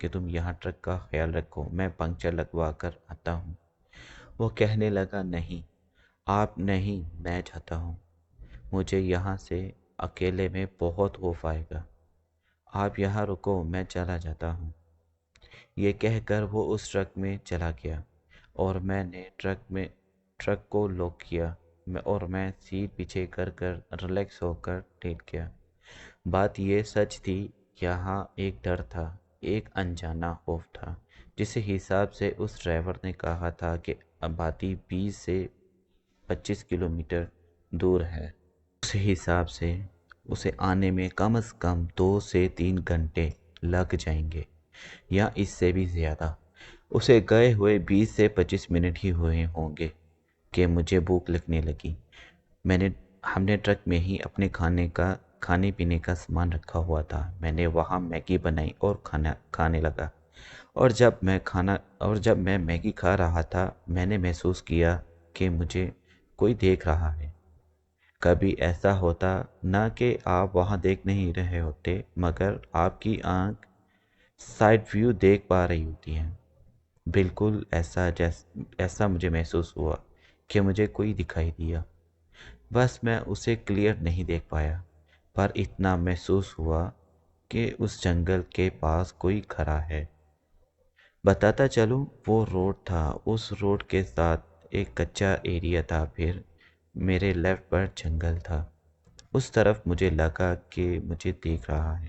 کہ تم یہاں ٹرک کا خیال رکھو، میں پنکچر لگوا کر آتا ہوں۔ وہ کہنے لگا نہیں، آپ نہیں، میں جاتا ہوں، مجھے یہاں سے اکیلے میں بہت خوف آئے گا، آپ یہاں رکو، میں چلا جاتا ہوں۔ یہ کہہ کر وہ اس ٹرک میں چلا گیا اور میں نے ٹرک کو لاک کیا اور میں سیٹ پیچھے کر کر ریلیکس ہو کر لیٹ گیا۔ بات یہ سچ تھی، یہاں ایک ڈر تھا، ایک انجانا خوف تھا، جس حساب سے اس ڈرائیور نے کہا تھا کہ آبادی 20 سے 25 کلومیٹر دور ہے، اس حساب سے اسے آنے میں کم از کم 2 سے 3 گھنٹے لگ جائیں گے یا اس سے بھی زیادہ۔ اسے گئے ہوئے 20 سے 25 منٹ ہی ہوئے ہوں گے کہ مجھے بھوک لگنے لگی۔ ہم نے ٹرک میں ہی اپنے کھانے پینے کا سامان رکھا ہوا تھا۔ میں نے وہاں میگی بنائی اور کھانے لگا، اور جب میں میگی کھا رہا تھا میں نے محسوس کیا کہ مجھے کوئی دیکھ رہا ہے۔ کبھی ایسا ہوتا نہ کہ آپ وہاں دیکھ نہیں رہے ہوتے، مگر آپ کی آنکھ سائڈ ویو دیکھ پا رہی ہوتی ہیں۔ بالکل ایسا مجھے محسوس ہوا کہ مجھے کوئی دکھائی دیا، بس میں اسے کلیئر نہیں دیکھ پایا، پر اتنا محسوس ہوا کہ اس جنگل کے پاس کوئی کھڑا ہے۔ بتاتا چلوں، وہ روڈ تھا، اس روڈ کے ساتھ ایک کچا ایریا تھا، پھر میرے لیفٹ پر جنگل تھا۔ اس طرف مجھے لگا کہ مجھے دیکھ رہا ہے۔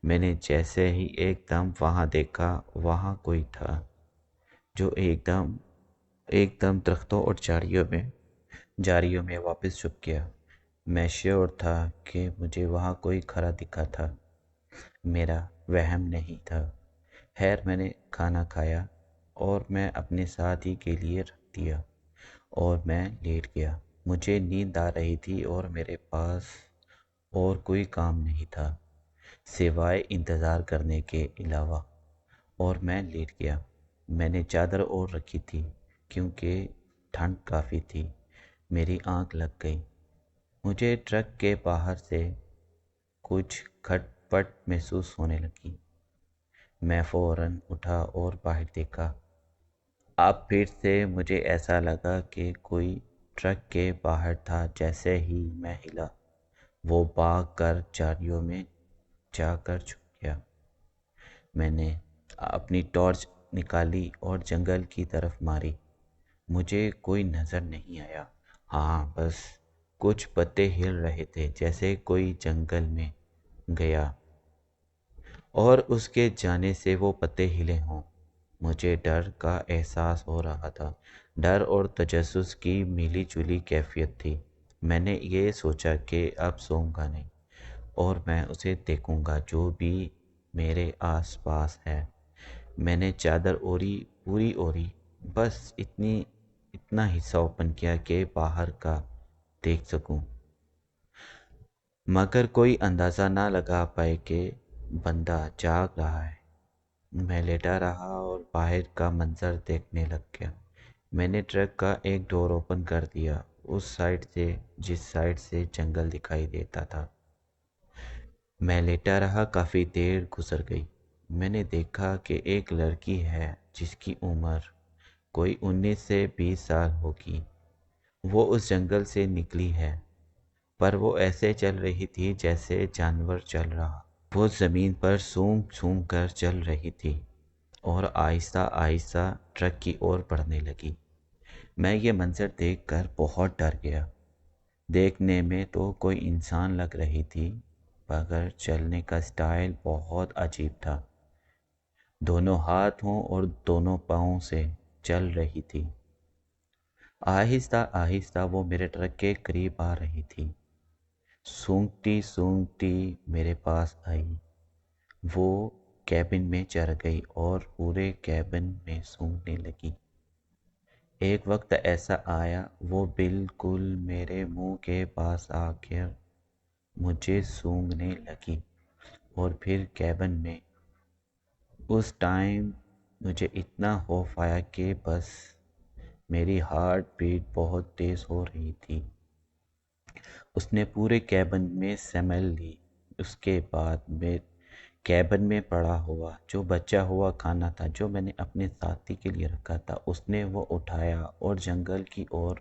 میں نے جیسے ہی ایک دم وہاں دیکھا، وہاں کوئی تھا جو ایک دم درختوں اور جھاڑیوں میں واپس چھپ گیا۔ میں شیور تھا کہ مجھے وہاں کوئی کھڑا دکھا تھا، میرا وہم نہیں تھا۔ خیر، میں نے کھانا کھایا اور میں اپنے ساتھی کے لیے رکھ دیا اور میں لیٹ گیا۔ مجھے نیند آ رہی تھی اور میرے پاس اور کوئی کام نہیں تھا سوائے انتظار کرنے کے علاوہ، اور میں لیٹ گیا۔ میں نے چادر اوڑھ رکھی تھی کیونکہ ٹھنڈ کافی تھی۔ میری آنکھ لگ گئی۔ مجھے ٹرک کے باہر سے کچھ کھٹ پٹ محسوس ہونے لگی۔ میں فوراً اٹھا اور باہر دیکھا۔ اب پھر سے مجھے ایسا لگا کہ کوئی ٹرک کے باہر تھا۔ جیسے ہی میں ہلا، وہ بھاگ کر جھاڑیوں میں جا کر چھپ گیا۔ میں نے اپنی ٹارچ نکالی اور جنگل کی طرف ماری۔ مجھے کوئی نظر نہیں آیا، ہاں بس کچھ پتے ہل رہے تھے جیسے کوئی جنگل میں گیا اور اس کے جانے سے وہ پتے ہلے ہوں۔ مجھے ڈر کا احساس ہو رہا تھا۔ ڈر اور تجسس کی ملی جلی کیفیت تھی۔ میں نے یہ سوچا کہ اب سوؤں گا نہیں اور میں اسے دیکھوں گا جو بھی میرے آس پاس ہے۔ میں نے چادر پوری اوڑھی، بس اتنا حصہ اوپن کیا کہ باہر کا دیکھ سکوں، مگر کوئی اندازہ نہ لگا پائے کہ بندہ جاگ رہا ہے۔ میں لیٹا رہا اور باہر کا منظر دیکھنے لگ گیا۔ میں نے ٹرک کا ایک ڈور اوپن کر دیا، اس سائڈ سے جس سائڈ سے جنگل دکھائی دیتا تھا۔ میں لیٹا رہا، کافی دیر گزر گئی۔ میں نے دیکھا کہ ایک لڑکی ہے جس کی عمر کوئی 19 سے 20 سال ہوگی۔ وہ اس جنگل سے نکلی ہے، پر وہ ایسے چل رہی تھی جیسے جانور چل رہا۔ وہ زمین پر سونگ سونگ کر چل رہی تھی اور آہستہ آہستہ ٹرک کی اور بڑھنے لگی۔ میں یہ منظر دیکھ کر بہت ڈر گیا۔ دیکھنے میں تو کوئی انسان لگ رہی تھی، مگر چلنے کا سٹائل بہت عجیب تھا۔ دونوں ہاتھوں اور دونوں پاؤں سے چل رہی تھی۔ آہستہ آہستہ وہ میرے ٹرک کے قریب آ رہی تھی۔ سونگتی سونگتی میرے پاس آئی۔ وہ کیبن میں چڑھ گئی اور پورے کیبن میں سونگنے لگی۔ ایک وقت ایسا آیا وہ بالکل میرے منہ کے پاس آ کر مجھے سونگنے لگی، اور پھر کیبن میں۔ اس ٹائم مجھے اتنا خوف آیا کہ بس میری ہارٹ بیٹ بہت تیز ہو رہی تھی۔ اس نے پورے کیبن میں سمیل لی۔ اس کے بعد کیبن میں پڑا ہوا جو بچا ہوا کھانا تھا جو میں نے اپنے ساتھی کے لیے رکھا تھا، اس نے وہ اٹھایا اور جنگل کی اور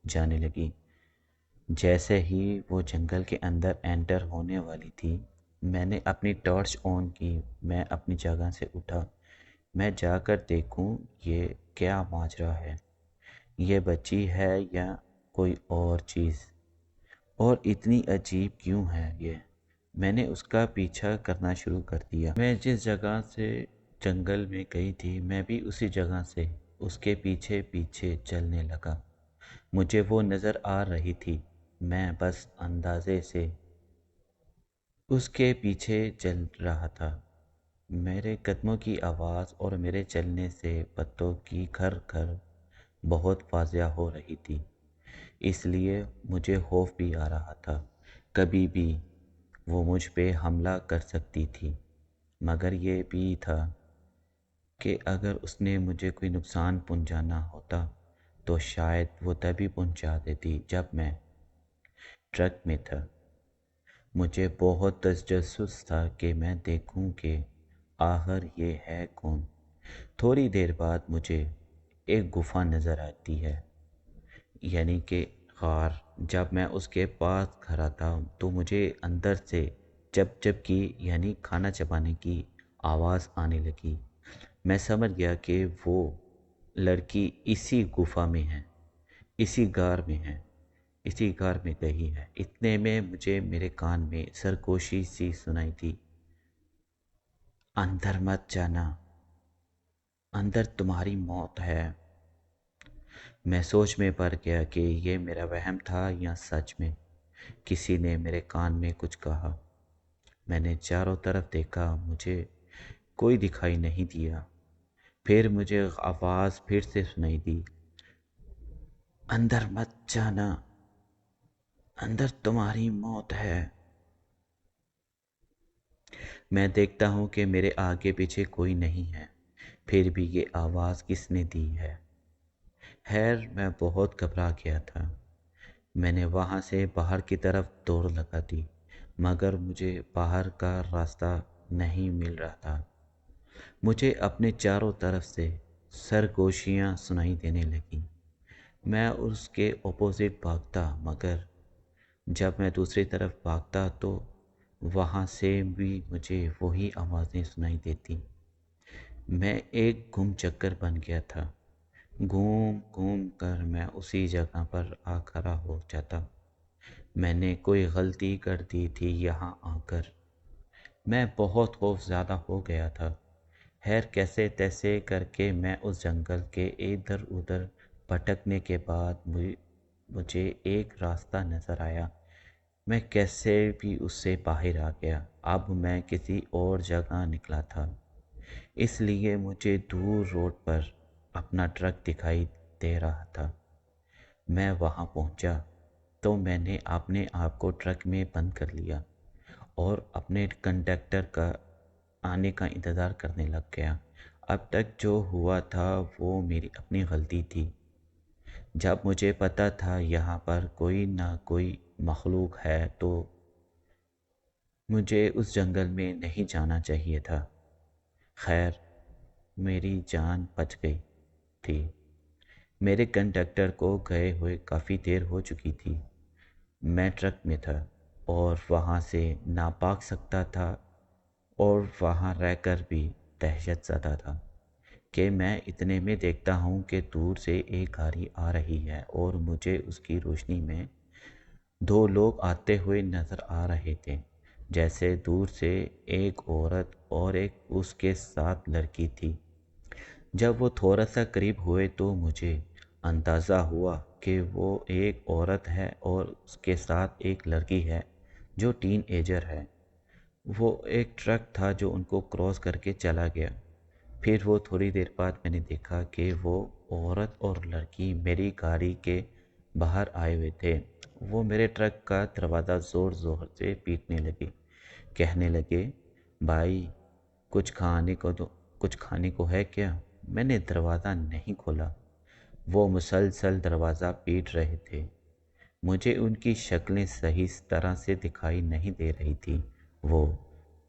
جانے لگی۔ جیسے ہی وہ جنگل کے اندر انٹر ہونے والی تھی، میں نے اپنی ٹارچ آن کی۔ میں اپنی جگہ سے اٹھا، میں جا کر دیکھوں یہ کیا ماجرا ہے، یہ بچی ہے یا کوئی اور چیز، اور اتنی عجیب کیوں ہے یہ۔ میں نے اس کا پیچھا کرنا شروع کر دیا۔ میں جس جگہ سے جنگل میں گئی تھی، میں بھی اسی جگہ سے اس کے پیچھے پیچھے چلنے لگا۔ مجھے وہ نظر آ رہی تھی، میں بس اندازے سے اس کے پیچھے چل رہا تھا۔ میرے قدموں کی آواز اور میرے چلنے سے پتوں کی کھر کھر بہت واضح ہو رہی تھی، اس لیے مجھے خوف بھی آ رہا تھا۔ کبھی بھی وہ مجھ پہ حملہ کر سکتی تھی، مگر یہ بھی تھا کہ اگر اس نے مجھے کوئی نقصان پہنچانا ہوتا تو شاید وہ تبھی پہنچا دیتی جب میں ٹرک میں تھا۔ مجھے بہت تجسس تھا کہ میں دیکھوں کہ آخر یہ ہے کون۔ تھوڑی دیر بعد مجھے ایک گفا نظر آتی ہے، یعنی کہ غار۔ جب میں اس کے پاس کھڑا تھا تو مجھے اندر سے چپ چپ کی یعنی کھانا چبانے کی آواز آنے لگی۔ میں سمجھ گیا کہ وہ لڑکی اسی گفا میں ہے، اسی غار میں ہے، اسی غار میں گئی ہے۔ اتنے میں مجھے میرے کان میں سرگوشی سی سنائی دی، اندر مت جانا، اندر تمہاری موت ہے۔ میں سوچ میں پڑ گیا کہ یہ میرا وہم تھا یا سچ میں کسی نے میرے کان میں کچھ کہا۔ میں نے چاروں طرف دیکھا، مجھے کوئی دکھائی نہیں دیا۔ پھر مجھے آواز پھر سے سنائی دی، اندر مت جانا، اندر تمہاری موت ہے۔ میں دیکھتا ہوں کہ میرے آگے پیچھے کوئی نہیں ہے، پھر بھی یہ آواز کس نے دی ہے؟ خیر، میں بہت گھبرا گیا تھا۔ میں نے وہاں سے باہر کی طرف دوڑ لگا دی، مگر مجھے باہر کا راستہ نہیں مل رہا تھا۔ مجھے اپنے چاروں طرف سے سرگوشیاں سنائی دینے لگیں۔ میں اس کے اپوزٹ بھاگتا، مگر جب میں دوسری طرف بھاگتا تو وہاں سے بھی مجھے وہی آوازیں سنائی دیتی۔ میں ایک گم چکر بن گیا تھا، گھوم گھوم کر میں اسی جگہ پر آ کھڑا ہو جاتا۔ میں نے کوئی غلطی کر دی تھی یہاں آ کر۔ میں بہت خوف زدہ ہو گیا تھا۔ خیر، کیسے تیسے کر کے میں اس جنگل کے ادھر ادھر بھٹکنے کے بعد مجھے ایک راستہ نظر آیا۔ میں کیسے بھی اس سے باہر آ گیا۔ اب میں کسی اور جگہ نکلا تھا، اس لیے مجھے دور روڈ پر اپنا ٹرک دکھائی دے رہا تھا۔ میں وہاں پہنچا تو میں نے اپنے آپ کو ٹرک میں بند کر لیا اور اپنے کنڈکٹر کا آنے کا انتظار کرنے لگ گیا۔ اب تک جو ہوا تھا وہ میری اپنی غلطی تھی۔ جب مجھے پتا تھا یہاں پر کوئی نہ کوئی مخلوق ہے تو مجھے اس جنگل میں نہیں جانا چاہیے تھا۔ خیر، میری جان بچ گئی تھی۔ میرے کنڈکٹر کو گئے ہوئے کافی دیر ہو چکی تھی۔ میں ٹرک میں تھا اور وہاں سے نہ بھاگ سکتا تھا، اور وہاں رہ کر بھی دہشت زدہ تھا کہ میں اتنے میں دیکھتا ہوں کہ دور سے ایک گاڑی آ رہی ہے اور مجھے اس کی روشنی میں دو لوگ آتے ہوئے نظر آ رہے تھے، جیسے دور سے ایک عورت اور ایک اس کے ساتھ لڑکی تھی۔ جب وہ تھوڑا سا قریب ہوئے تو مجھے اندازہ ہوا کہ وہ ایک عورت ہے اور اس کے ساتھ ایک لڑکی ہے جو ٹین ایجر ہے۔ وہ ایک ٹرک تھا جو ان کو کراس کر کے چلا گیا۔ پھر وہ تھوڑی دیر بعد میں نے دیکھا کہ وہ عورت اور لڑکی میری گاڑی کے باہر آئے ہوئے تھے۔ وہ میرے ٹرک کا دروازہ زور زور سے پیٹنے لگے، کہنے لگے، بھائی کچھ کھانے کو ہے کیا؟ میں نے دروازہ نہیں کھولا۔ وہ مسلسل دروازہ پیٹ رہے تھے۔ مجھے ان کی شکلیں صحیح طرح سے دکھائی نہیں دے رہی تھی۔ وہ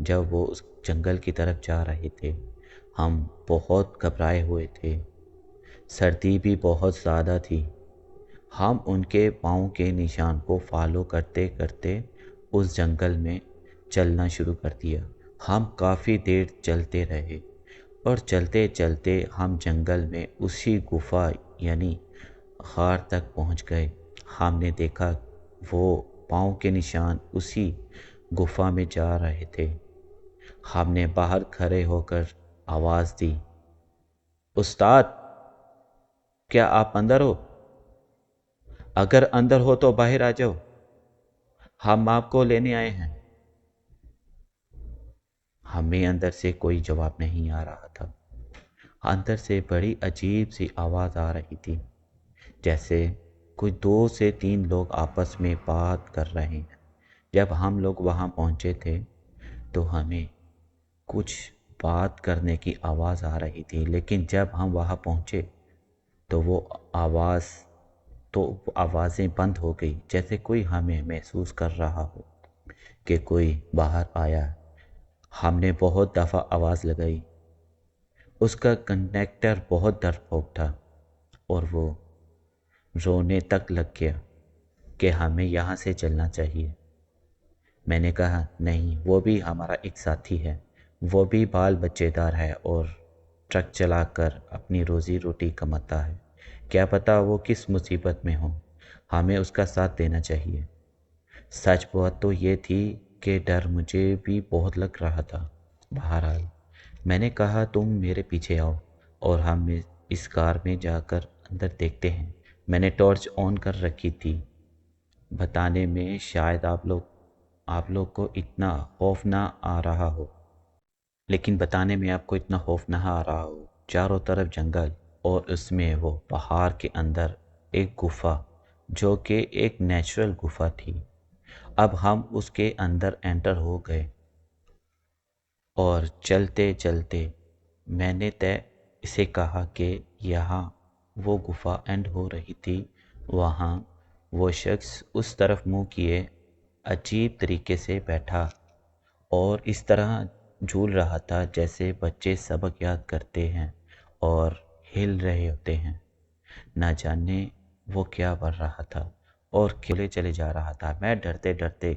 جب وہ اس جنگل کی طرف جا رہے تھے ہم بہت گھبرائے ہوئے تھے، سردی بھی بہت زیادہ تھی۔ ہم ان کے پاؤں کے نشان کو فالو کرتے کرتے اس جنگل میں چلنا شروع کر دیا۔ ہم کافی دیر چلتے رہے اور چلتے چلتے ہم جنگل میں اسی گفا یعنی غار تک پہنچ گئے۔ ہم نے دیکھا وہ پاؤں کے نشان اسی گفا میں جا رہے تھے۔ ہم نے باہر کھڑے ہو کر آواز دی، استاد کیا آپ اندر ہو؟ اگر اندر ہو تو باہر آ جاؤ، ہم آپ کو لینے آئے ہیں۔ ہمیں اندر سے کوئی جواب نہیں آ رہا تھا۔ اندر سے بڑی عجیب سی آواز آ رہی تھی، جیسے کوئی 2 سے 3 لوگ آپس میں بات کر رہے ہیں۔ جب ہم لوگ وہاں پہنچے تھے تو ہمیں کچھ بات کرنے کی آواز آ رہی تھی، لیکن جب ہم وہاں پہنچے تو وہ آوازیں بند ہو گئی، جیسے کوئی ہمیں محسوس کر رہا ہو کہ کوئی باہر آیا۔ ہم نے بہت دفعہ آواز لگائی، اس کا کنڈکٹر بہت ڈرپوک تھا اور وہ رونے تک لگ گیا کہ ہمیں یہاں سے چلنا چاہیے۔ میں نے کہا نہیں، وہ بھی ہمارا ایک ساتھی ہے، وہ بھی بال بچے دار ہے اور ٹرک چلا کر اپنی روزی روٹی کماتا ہے، کیا پتہ وہ کس مصیبت میں ہو، ہمیں اس کا ساتھ دینا چاہیے۔ سچ بات تو یہ تھی کہ ڈر مجھے بھی بہت لگ رہا تھا۔ بہرحال میں نے کہا تم میرے پیچھے آؤ اور ہم اس کار میں جا کر اندر دیکھتے ہیں۔ میں نے ٹارچ آن کر رکھی تھی۔ بتانے میں شاید آپ لوگ کو اتنا خوف نہ آ رہا ہو، لیکن بتانے میں آپ کو اتنا خوف نہ آ رہا ہو۔ چاروں طرف جنگل اور اس میں وہ پہاڑ کے اندر ایک گفا جو کہ ایک نیچرل گفا تھی۔ اب ہم اس کے اندر انٹر ہو گئے اور چلتے چلتے میں نے اسے کہا کہ یہاں وہ گفا اینڈ ہو رہی تھی، وہاں وہ شخص اس طرف منہ کیے عجیب طریقے سے بیٹھا اور اس طرح جھول رہا تھا جیسے بچے سبق یاد کرتے ہیں اور ہل رہے ہوتے ہیں۔ نہ جانے وہ کیا بڑھ رہا تھا اور کھلے چلے جا رہا تھا۔ میں ڈرتے ڈرتے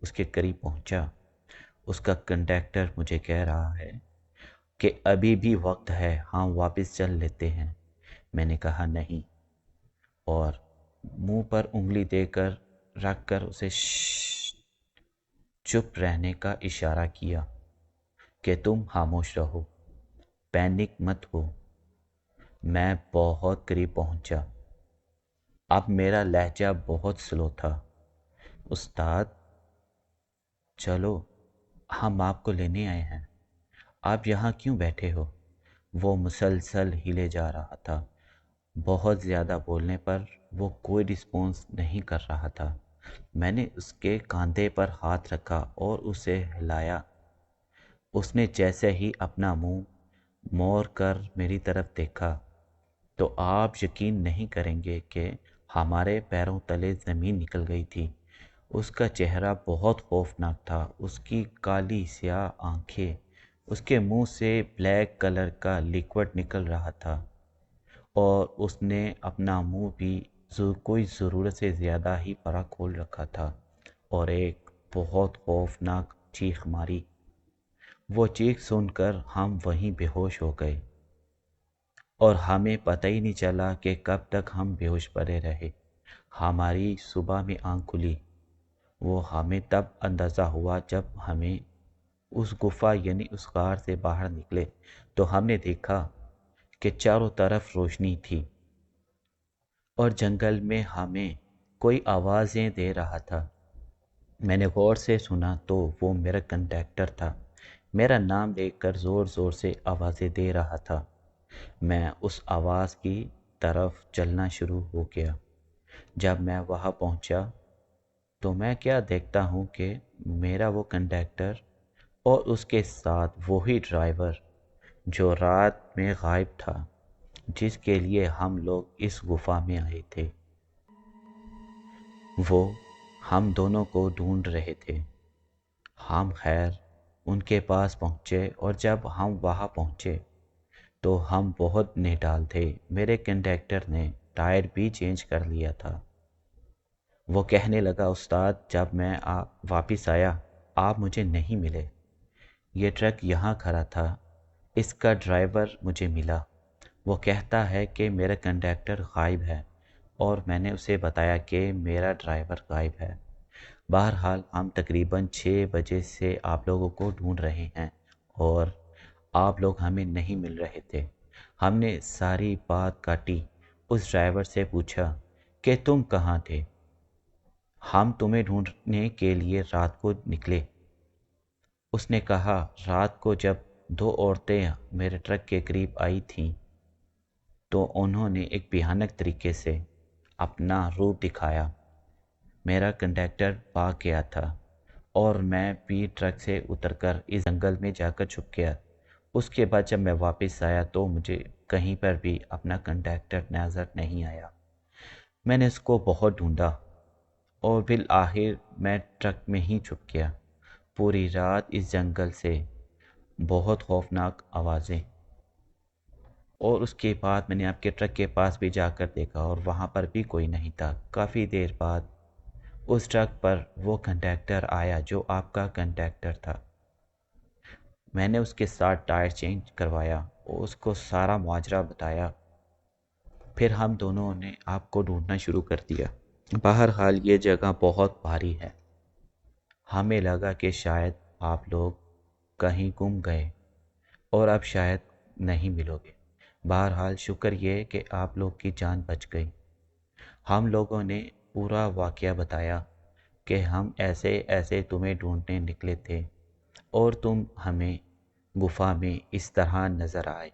اس کے قریب پہنچا۔ اس کا کنڈکٹر مجھے کہہ رہا ہے کہ ابھی بھی وقت ہے، ہم واپس چل لیتے ہیں۔ میں نے کہا نہیں اور منہ پر انگلی دے کر رکھ کر اسے چپ رہنے کا اشارہ کیا کہ تم خاموش رہو، پینک مت ہو۔ میں بہت قریب پہنچا۔ اب میرا لہجہ بہت سلو تھا۔ استاد چلو، ہم آپ کو لینے آئے ہیں، آپ یہاں کیوں بیٹھے ہو؟ وہ مسلسل ہلے جا رہا تھا۔ بہت زیادہ بولنے پر وہ کوئی رسپونس نہیں کر رہا تھا۔ میں نے اس کے کاندھے پر ہاتھ رکھا اور اسے ہلایا۔ اس نے جیسے ہی اپنا منہ موڑ کر میری طرف دیکھا تو آپ یقین نہیں کریں گے کہ ہمارے پیروں تلے زمین نکل گئی تھی۔ اس کا چہرہ بہت خوفناک تھا، اس کی کالی سیاہ آنکھیں، اس کے منہ سے بلیک کلر کا لیکوڈ نکل رہا تھا اور اس نے اپنا منہ بھی کوئی ضرورت سے زیادہ ہی بڑا کھول رکھا تھا اور ایک بہت خوفناک چیخ ماری۔ وہ چیخ سن کر ہم وہیں بے ہوش ہو گئے اور ہمیں پتہ ہی نہیں چلا کہ کب تک ہم بے ہوش پڑے رہے۔ ہماری صبح میں آنکھ کھلی، وہ ہمیں تب اندازہ ہوا جب ہمیں اس گفا یعنی اس غار سے باہر نکلے تو ہم نے دیکھا کہ چاروں طرف روشنی تھی اور جنگل میں ہمیں کوئی آوازیں دے رہا تھا۔ میں نے غور سے سنا تو وہ میرا کنڈکٹر تھا، میرا نام لے کر زور زور سے آوازیں دے رہا تھا۔ میں اس آواز کی طرف چلنا شروع ہو گیا۔ جب میں وہاں پہنچا تو میں کیا دیکھتا ہوں کہ میرا وہ کنڈکٹر اور اس کے ساتھ وہی ڈرائیور جو رات میں غائب تھا، جس کے لیے ہم لوگ اس گفا میں آئے تھے، وہ ہم دونوں کو ڈھونڈ رہے تھے۔ ہم خیر ان کے پاس پہنچے اور جب ہم وہاں پہنچے تو ہم بہت نڈال تھے۔ میرے کنڈکٹر نے ٹائر بھی چینج کر لیا تھا۔ وہ کہنے لگا استاد جب میں واپس آیا آپ مجھے نہیں ملے۔ یہ ٹرک یہاں کھڑا تھا، اس کا ڈرائیور مجھے ملا۔ وہ کہتا ہے کہ میرا کنڈکٹر غائب ہے اور میں نے اسے بتایا کہ میرا ڈرائیور غائب ہے۔ بہرحال ہم تقریباً 6 بجے سے آپ لوگوں کو ڈھونڈ رہے ہیں اور آپ لوگ ہمیں نہیں مل رہے تھے۔ ہم نے ساری بات کاٹی، اس ڈرائیور سے پوچھا کہ تم کہاں تھے؟ ہم تمہیں ڈھونڈنے کے لیے رات کو نکلے۔ اس نے کہا رات کو جب 2 عورتیں میرے ٹرک کے قریب آئی تھیں تو انہوں نے ایک بھیانک طریقے سے اپنا روپ دکھایا۔ میرا کنڈکٹر بھاگ گیا تھا اور میں بھی ٹرک سے اتر کر اس جنگل میں جا کر چھپ گیا۔ اس کے بعد جب میں واپس آیا تو مجھے کہیں پر بھی اپنا کنڈکٹر نظر نہیں آیا۔ میں نے اس کو بہت ڈھونڈا اور بالآخر میں ٹرک میں ہی چھپ گیا۔ پوری رات اس جنگل سے بہت خوفناک آوازیں، اور اس کے بعد میں نے آپ کے ٹرک کے پاس بھی جا کر دیکھا اور وہاں پر بھی کوئی نہیں تھا۔ کافی دیر بعد اس ٹرک پر وہ کنڈکٹر آیا جو آپ کا کنڈکٹر تھا۔ میں نے اس کے ساتھ ٹائر چینج کروایا اور اس کو سارا ماجرا بتایا۔ پھر ہم دونوں نے آپ کو ڈھونڈنا شروع کر دیا۔ بہرحال یہ جگہ بہت بھاری ہے۔ ہمیں لگا کہ شاید آپ لوگ کہیں گم گئے اور اب شاید نہیں ملو گے۔ بہرحال شکر یہ کہ آپ لوگ کی جان بچ گئی۔ ہم لوگوں نے پورا واقعہ بتایا کہ ہم ایسے ایسے تمہیں ڈھونڈنے نکلے تھے اور تم ہمیں گفا میں اس طرح نظر آئے،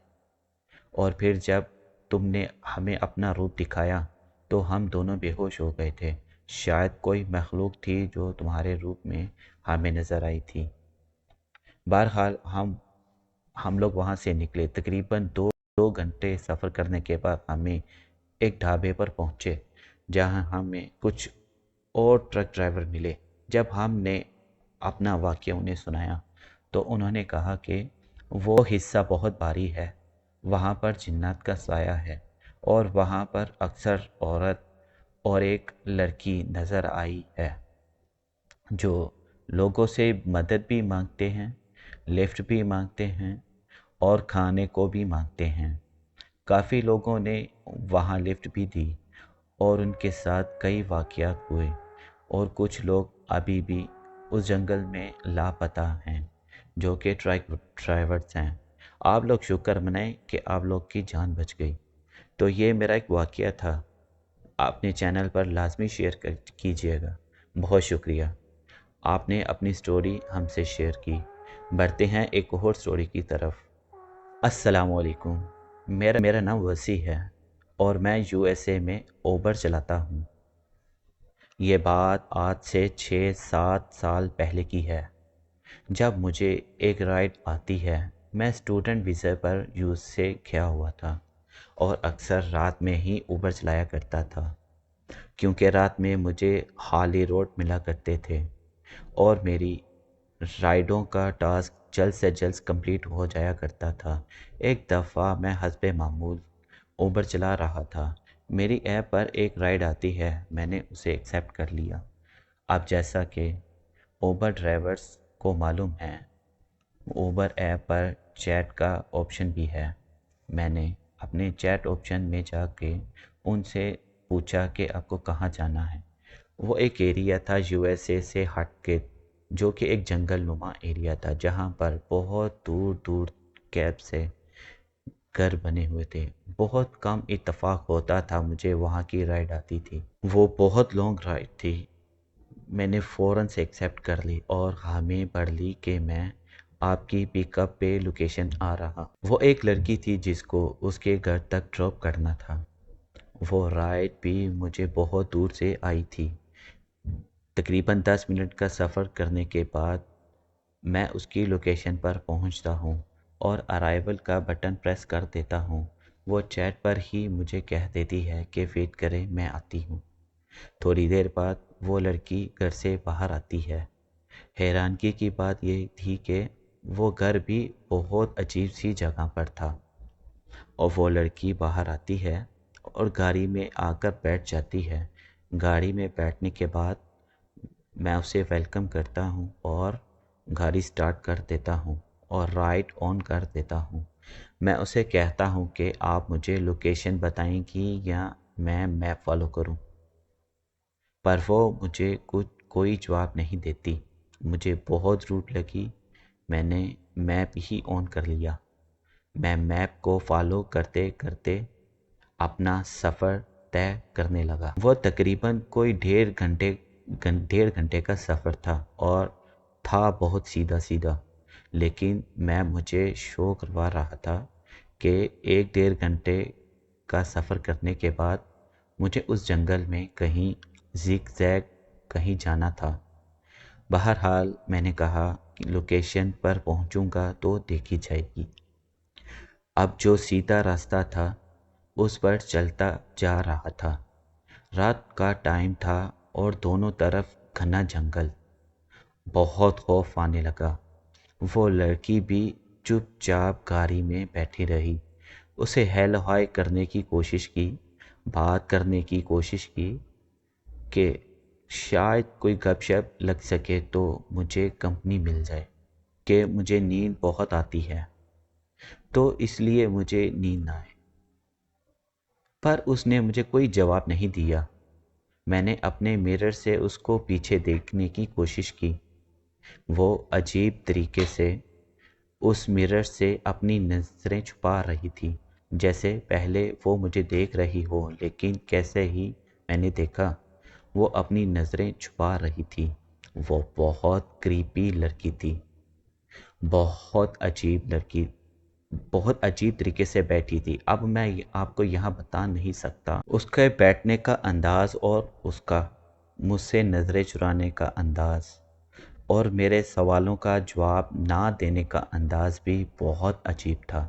اور پھر جب تم نے ہمیں اپنا روپ دکھایا تو ہم دونوں بے ہوش ہو گئے تھے۔ شاید کوئی مخلوق تھی جو تمہارے روپ میں ہمیں نظر آئی تھی۔ بہرحال ہم لوگ وہاں سے نکلے۔ تقریباً دو گھنٹے سفر کرنے کے بعد ہمیں ایک ڈھابے پر پہنچے جہاں ہمیں کچھ اور ٹرک ڈرائیور ملے۔ جب ہم نے اپنا واقعہ انہیں سنایا تو انہوں نے کہا کہ وہ حصہ بہت بھاری ہے، وہاں پر جنات کا سایہ ہے اور وہاں پر اکثر عورت اور ایک لڑکی نظر آئی ہے جو لوگوں سے مدد بھی مانگتے ہیں، لفٹ بھی مانگتے ہیں اور کھانے کو بھی مانگتے ہیں۔ کافی لوگوں نے وہاں لفٹ بھی دی اور ان کے ساتھ کئی واقعات ہوئے، اور کچھ لوگ ابھی بھی اس جنگل میں لاپتہ ہیں جو کہ ٹرک ڈرائیورز ہیں۔ آپ لوگ شکر منائیں کہ آپ لوگ کی جان بچ گئی۔ تو یہ میرا ایک واقعہ تھا، اپنے چینل پر لازمی شیئر کیجیے گا۔ بہت شکریہ، آپ نے اپنی سٹوری ہم سے شیئر کی۔ بڑھتے ہیں ایک اور سٹوری کی طرف۔ السلام علیکم، میرا نام وسیع ہے اور میں USA میں اوبر چلاتا ہوں۔ یہ بات آج سے 6-7 سال پہلے کی ہے، جب مجھے ایک رائڈ آتی ہے۔ میں اسٹوڈنٹ ویزا پر یوز سے کیا ہوا تھا اور اکثر رات میں ہی اوبر چلایا کرتا تھا، کیونکہ رات میں مجھے خالی روڈ ملا کرتے تھے اور میری رائڈوں کا ٹاسک جلد سے جلد کمپلیٹ ہو جایا کرتا تھا۔ ایک دفعہ میں حسب معمول اوبر چلا رہا تھا، میری ایپ پر ایک رائڈ آتی ہے، میں نے اسے ایکسیپٹ کر لیا۔ اب جیسا کہ اوبر ڈرائیورز کو معلوم ہے، اوبر ایپ پر چیٹ کا آپشن بھی ہے۔ میں نے اپنے چیٹ آپشن میں جا کے ان سے پوچھا کہ آپ کو کہاں جانا ہے۔ وہ ایک ایریا تھا USA سے ہٹ کے، جو کہ ایک جنگل نما ایریا تھا جہاں پر بہت دور دور کیب سے گھر بنے ہوئے تھے۔ بہت کم اتفاق ہوتا تھا مجھے وہاں کی رائڈ آتی تھی۔ وہ بہت لانگ رائڈ تھی۔ میں نے فوراً سے ایکسیپٹ کر لی اور ہمیں پڑھ لی کہ میں آپ کی پک اپ پہ لوکیشن آ رہا۔ وہ ایک لڑکی تھی جس کو اس کے گھر تک ڈراپ کرنا تھا۔ وہ رائڈ بھی مجھے بہت دور سے آئی تھی۔ تقریباً 10 منٹ کا سفر کرنے کے بعد میں اس کی لوکیشن پر پہنچتا ہوں اور ارائیول کا بٹن پریس کر دیتا ہوں۔ وہ چیٹ پر ہی مجھے کہہ دیتی ہے کہ ویٹ کریں، میں آتی ہوں۔ تھوڑی دیر بعد وہ لڑکی گھر سے باہر آتی ہے۔ حیرانگی کی بات یہ تھی کہ وہ گھر بھی بہت عجیب سی جگہ پر تھا، اور وہ لڑکی باہر آتی ہے اور گاڑی میں آ کر بیٹھ جاتی ہے۔ گاڑی میں بیٹھنے کے بعد میں اسے ویلکم کرتا ہوں اور گاڑی سٹارٹ کر دیتا ہوں اور رائٹ آن کر دیتا ہوں۔ میں اسے کہتا ہوں کہ آپ مجھے لوکیشن بتائیں گی یا میں میپ فالو کروں، پر وہ مجھے کوئی جواب نہیں دیتی۔ مجھے بہت روڈ لگی۔ میں نے میپ ہی آن کر لیا۔ میں میپ کو فالو کرتے کرتے اپنا سفر طے کرنے لگا۔ وہ تقریباً کوئی ڈیڑھ گھنٹے کا سفر تھا اور تھا بہت سیدھا سیدھا، لیکن مجھے شو کروا رہا تھا کہ 1 ڈیڑھ گھنٹے کا سفر کرنے کے بعد مجھے اس جنگل میں کہیں زگ زیگ کہیں جانا تھا۔ بہرحال میں نے کہا کہ لوکیشن پر پہنچوں گا تو دیکھی جائے گی۔ اب جو سیدھا راستہ تھا اس پر چلتا جا رہا تھا۔ رات کا ٹائم تھا اور دونوں طرف گھنا جنگل۔ بہت خوف آنے لگا۔ وہ لڑکی بھی چپ چاپ گاڑی میں بیٹھی رہی۔ اسے ہیلو ہائی کرنے کی کوشش کی، بات کرنے کی کوشش کی کہ شاید کوئی گپ شپ لگ سکے تو مجھے کمپنی مل جائے، کہ مجھے نیند بہت آتی ہے تو اس لیے مجھے نیند نہ آئے۔ پر اس نے مجھے کوئی جواب نہیں دیا۔ میں نے اپنے میرر سے اس کو پیچھے دیکھنے کی کوشش کی۔ وہ عجیب طریقے سے اس میرر سے اپنی نظریں چھپا رہی تھی، جیسے پہلے وہ مجھے دیکھ رہی ہو، لیکن کیسے ہی میں نے دیکھا وہ اپنی نظریں چھپا رہی تھی۔ وہ بہت کریپی لڑکی تھی، بہت عجیب لڑکی، بہت عجیب طریقے سے بیٹھی تھی۔ اب میں آپ کو یہاں بتا نہیں سکتا اس کے بیٹھنے کا انداز اور اس کا مجھ سے نظریں چرانے کا انداز اور میرے سوالوں کا جواب نہ دینے کا انداز بھی بہت عجیب تھا۔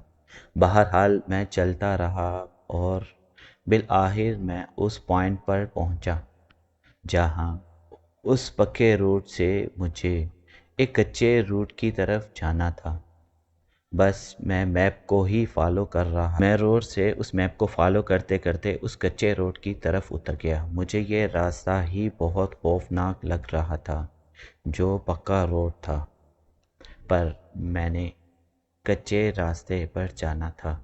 بہرحال میں چلتا رہا اور بالآخر میں اس پوائنٹ پر پہنچا جہاں اس پکے روڈ سے مجھے ایک کچے روڈ کی طرف جانا تھا۔ بس میں میپ کو ہی فالو کر رہا۔ میں روڈ سے اس میپ کو فالو کرتے کرتے اس کچے روڈ کی طرف اتر گیا۔ مجھے یہ راستہ ہی بہت خوفناک لگ رہا تھا جو پکا روڈ تھا، پر میں نے کچے راستے پر جانا تھا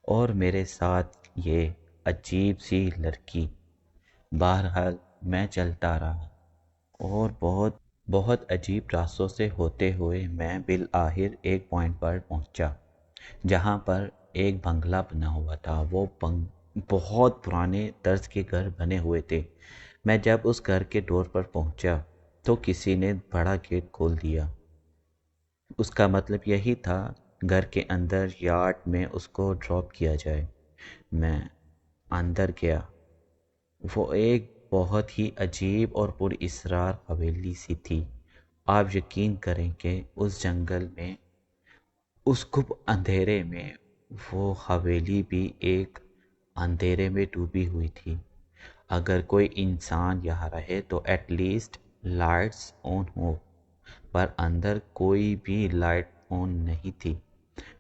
اور میرے ساتھ یہ عجیب سی لڑکی۔ بہرحال میں چلتا رہا اور بہت عجیب راستوں سے ہوتے ہوئے میں بالآخر ایک پوائنٹ پر پہنچا جہاں پر ایک بنگلہ بنا ہوا تھا۔ وہ بہت پرانے طرز کے گھر بنے ہوئے تھے۔ میں جب اس گھر کے ڈور پر پہنچا تو کسی نے بڑا گیٹ کھول دیا۔ اس کا مطلب یہی تھا گھر کے اندر یارڈ میں اس کو ڈراپ کیا جائے۔ میں اندر گیا۔ وہ ایک بہت ہی عجیب اور پر اسرار حویلی سی تھی۔ آپ یقین کریں کہ اس جنگل میں اس گھپ اندھیرے میں وہ حویلی بھی ایک اندھیرے میں ڈوبی ہوئی تھی۔ اگر کوئی انسان یہاں رہے تو ایٹ لیسٹ لائٹس آن ہو، پر اندر کوئی بھی لائٹ آن نہیں تھی۔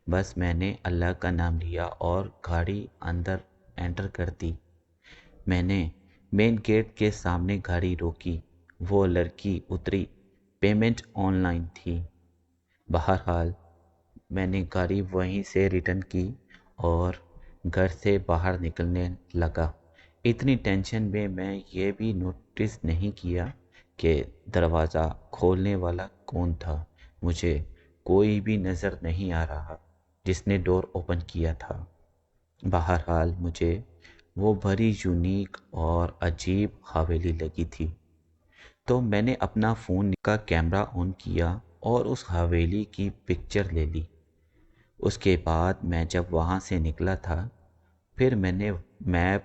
بس میں نے اللہ کا نام لیا اور گاڑی اندر انٹر کر دی۔ میں نے مین گیٹ کے سامنے گاڑی روکی۔ وہ لڑکی اتری۔ پیمنٹ آن لائن تھی۔ بہرحال میں نے گاڑی وہیں سے ریٹرن کی اور گھر سے باہر نکلنے لگا۔ اتنی ٹینشن میں یہ بھی نوٹس نہیں کیا کہ دروازہ کھولنے والا کون تھا۔ مجھے کوئی بھی نظر نہیں آ رہا جس نے ڈور اوپن کیا تھا۔ بہرحال مجھے وہ بڑی یونیک اور عجیب حویلی لگی تھی، تو میں نے اپنا فون کا کیمرہ آن کیا اور اس حویلی کی پکچر لے لی۔ اس کے بعد میں جب وہاں سے نکلا تھا پھر میں نے میپ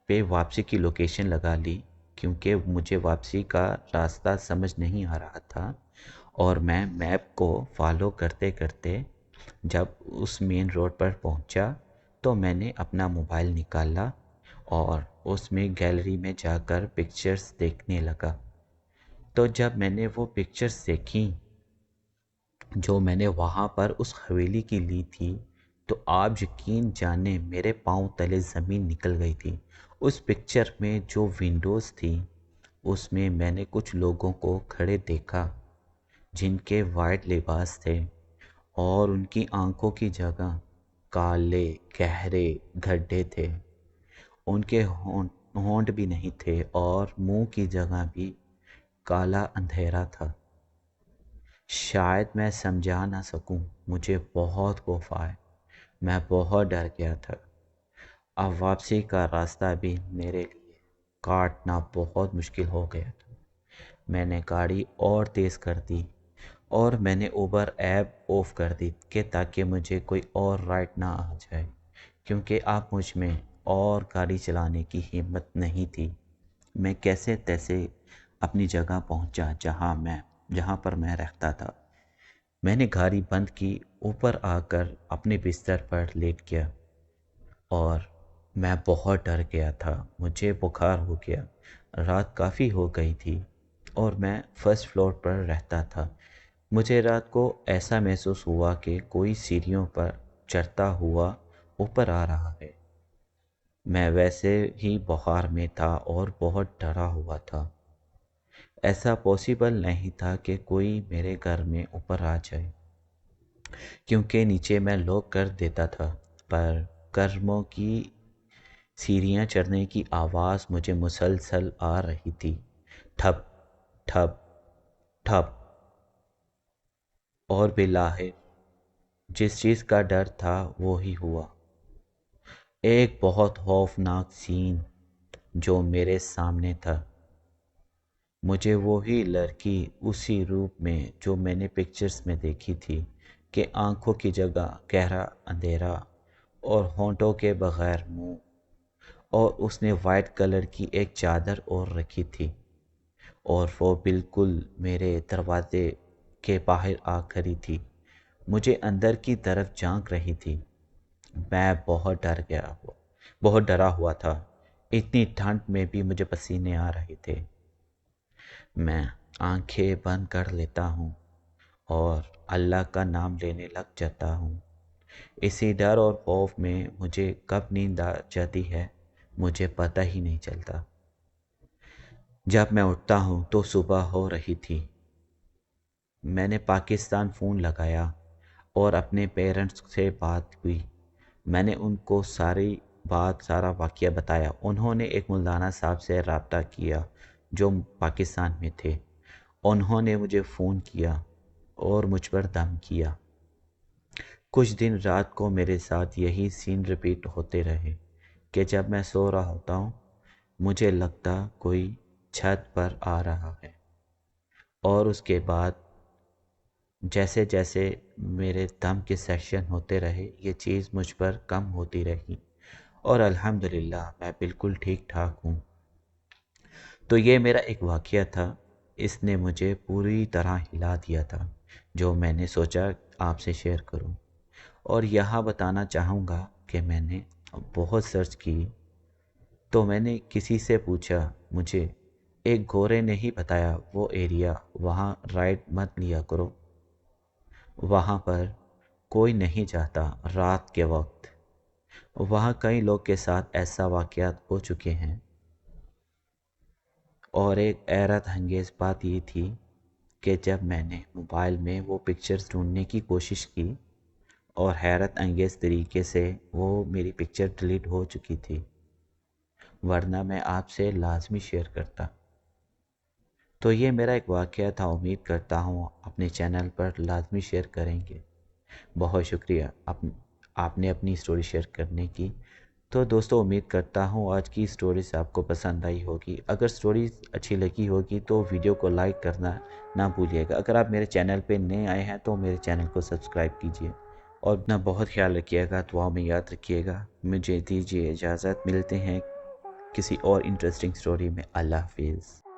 پہ واپسی کی لوکیشن لگا لی، کیونکہ مجھے واپسی کا راستہ سمجھ نہیں آ رہا تھا، اور میں میپ کو فالو کرتے کرتے جب اس مین روڈ پر پہنچا تو میں نے اپنا موبائل نکالا اور اس میں گیلری میں جا کر پکچرز دیکھنے لگا۔ تو جب میں نے وہ پکچرز دیکھیں جو میں نے وہاں پر اس حویلی کی لی تھی، تو آپ یقین جانیں میرے پاؤں تلے زمین نکل گئی تھی۔ اس پکچر میں جو ونڈوز تھی اس میں میں نے کچھ لوگوں کو کھڑے دیکھا جن کے وائٹ لباس تھے اور ان کی آنکھوں کی جگہ کالے گہرے گڈھے تھے، ان کے ہونٹ بھی نہیں تھے اور منہ کی جگہ بھی کالا اندھیرا تھا۔ شاید میں سمجھا نہ سکوں، مجھے بہت خوف آیا، میں بہت ڈر گیا تھا۔ اب واپسی کا راستہ بھی میرے لیے کاٹنا بہت مشکل ہو گیا تھا۔ میں نے گاڑی اور تیز کر دی اور میں نے اوبر ایپ آف کر دی کہ تاکہ مجھے کوئی اور رائڈ نہ آ جائے، کیونکہ اب مجھ میں اور گاڑی چلانے کی ہمت نہیں تھی۔ میں کیسے تیسے اپنی جگہ پہنچا جہاں پر میں رہتا تھا۔ میں نے گاڑی بند کی، اوپر آ کر اپنے بستر پر لیٹ گیا اور میں بہت ڈر گیا تھا، مجھے بخار ہو گیا۔ رات کافی ہو گئی تھی اور میں فرسٹ فلور پر رہتا تھا۔ مجھے رات کو ایسا محسوس ہوا کہ کوئی سیڑھیوں پر چڑھتا ہوا اوپر آ رہا ہے۔ میں ویسے ہی بخار میں تھا اور بہت ڈرا ہوا تھا۔ ایسا پاسبل نہیں تھا کہ کوئی میرے گھر میں اوپر آ جائے، کیونکہ نیچے میں لاک کر دیتا تھا، پر کرموں کی سیڑھیاں چڑھنے کی آواز مجھے مسلسل آ رہی تھی، ٹھپ ٹھپ ٹھپ۔ اور بالآخر جس چیز کا ڈر تھا وہی ہوا۔ ایک بہت خوفناک سین جو میرے سامنے تھا۔ مجھے وہی لڑکی اسی روپ میں جو میں نے پکچرز میں دیکھی تھی کہ آنکھوں کی جگہ گہرا اندھیرا اور ہونٹوں کے بغیر منہ، اور اس نے وائٹ کلر کی ایک چادر اور رکھی تھی اور وہ بالکل میرے دروازے کے باہر آ کھڑی تھی، مجھے اندر کی طرف جھانک رہی تھی۔ میں بہت ڈرا ہوا تھا، اتنی ٹھنڈ میں بھی مجھے پسینے آ رہے تھے۔ میں آنکھیں بند کر لیتا ہوں اور اللہ کا نام لینے لگ جاتا ہوں۔ اسی ڈر اور خوف میں مجھے کب نیند آ جاتی ہے مجھے پتہ ہی نہیں چلتا۔ جب میں اٹھتا ہوں تو صبح ہو رہی تھی۔ میں نے پاکستان فون لگایا اور اپنے پیرنٹس سے بات ہوئی۔ میں نے ان کو سارا واقعہ بتایا۔ انہوں نے ایک مولانا صاحب سے رابطہ کیا جو پاکستان میں تھے۔ انہوں نے مجھے فون کیا اور مجھ پر دم کیا۔ کچھ دن رات کو میرے ساتھ یہی سین ریپیٹ ہوتے رہے کہ جب میں سو رہا ہوتا ہوں مجھے لگتا کوئی چھت پر آ رہا ہے، اور اس کے بعد جیسے جیسے میرے دم کے سیشن ہوتے رہے یہ چیز مجھ پر کم ہوتی رہی اور الحمدللہ میں بالکل ٹھیک ٹھاک ہوں۔ تو یہ میرا ایک واقعہ تھا، اس نے مجھے پوری طرح ہلا دیا تھا، جو میں نے سوچا آپ سے شیئر کروں۔ اور یہاں بتانا چاہوں گا کہ میں نے بہت سرچ کی تو میں نے کسی سے پوچھا، مجھے ایک گورے نے ہی بتایا وہ ایریا، وہاں رائڈ مت لیا کرو، وہاں پر کوئی نہیں جاتا رات کے وقت، وہاں کئی لوگ کے ساتھ ایسا واقعات ہو چکے ہیں۔ اور ایک حیرت انگیز بات یہ تھی کہ جب میں نے موبائل میں وہ پکچرز ڈھونڈنے کی کوشش کی اور حیرت انگیز طریقے سے وہ میری پکچر ڈیلیٹ ہو چکی تھی، ورنہ میں آپ سے لازمی شیئر کرتا۔ تو یہ میرا ایک واقعہ تھا، امید کرتا ہوں اپنے چینل پر لازمی شیئر کریں گے۔ بہت شکریہ آپ نے اپنی سٹوری شیئر کرنے کی۔ تو دوستو امید کرتا ہوں آج کی سٹوریز آپ کو پسند آئی ہوگی۔ اگر سٹوریز اچھی لگی ہوگی تو ویڈیو کو لائک کرنا نہ بھولیے گا۔ اگر آپ میرے چینل پہ نئے آئے ہیں تو میرے چینل کو سبسکرائب کیجیے اور اپنا بہت خیال رکھیے گا، دعاؤں میں یاد رکھیے گا۔ مجھے دیجیے اجازت، ملتے ہیں کسی اور انٹرسٹنگ سٹوری میں۔ اللہ حافظ۔